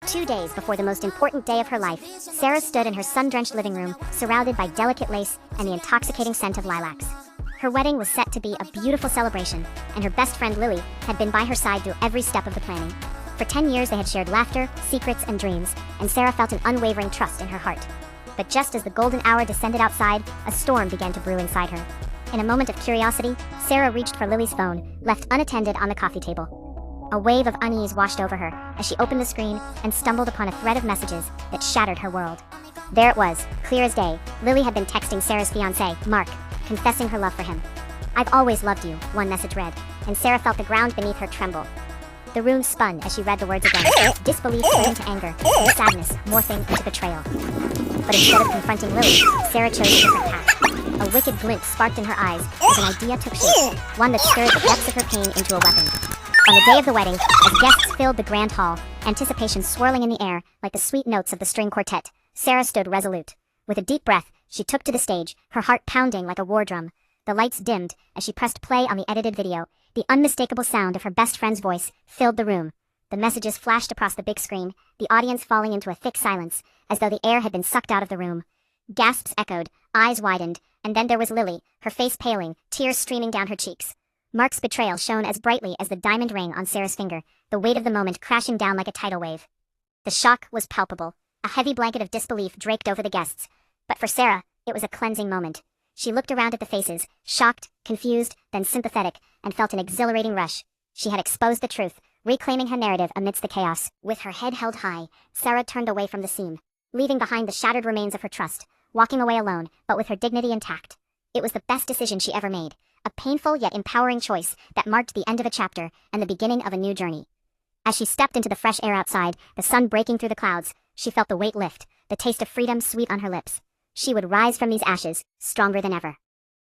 2 days before the most important day of her life, Sarah stood in her sun-drenched living room, surrounded by delicate lace and the intoxicating scent of lilacs. Her wedding was set to be a beautiful celebration, and her best friend Lily had been by her side through every step of the planning. For 10 years they had shared laughter, secrets, and dreams, and Sarah felt an unwavering trust in her heart. But just as the golden hour descended outside, a storm began to brew inside her. In a moment of curiosity, Sarah reached for Lily's phone, left unattended on the coffee table. A wave of unease washed over her as she opened the screen and stumbled upon a thread of messages that shattered her world. There it was, clear as day. Lily had been texting Sarah's fiancé, Mark, confessing her love for him. "I've always loved you," one message read, and Sarah felt the ground beneath her tremble. The room spun as she read the words again, disbelief turned to anger, and sadness morphing into betrayal. But instead of confronting Lily, Sarah chose a different path. A wicked glint sparked in her eyes as an idea took shape, one that stirred the depths of her pain into a weapon. On the day of the wedding, as guests filled the grand hall, anticipation swirling in the air like the sweet notes of the string quartet, Sarah stood resolute. With a deep breath, she took to the stage, her heart pounding like a war drum. The lights dimmed as she pressed play on the edited video. The unmistakable sound of her best friend's voice filled the room. The messages flashed across the big screen, the audience falling into a thick silence, as though the air had been sucked out of the room. Gasps echoed, eyes widened, and then there was Lily, her face paling, tears streaming down her cheeks. Mark's betrayal shone as brightly as the diamond ring on Sarah's finger, the weight of the moment crashing down like a tidal wave. The shock was palpable. A heavy blanket of disbelief draped over the guests. But for Sarah, it was a cleansing moment. She looked around at the faces, shocked, confused, then sympathetic, and felt an exhilarating rush. She had exposed the truth, reclaiming her narrative amidst the chaos. With her head held high, Sarah turned away from the scene, leaving behind the shattered remains of her trust, walking away alone, but with her dignity intact. It was the best decision she ever made. A painful yet empowering choice that marked the end of a chapter and the beginning of a new journey. As she stepped into the fresh air outside, the sun breaking through the clouds, she felt the weight lift, the taste of freedom sweet on her lips. She would rise from these ashes, stronger than ever.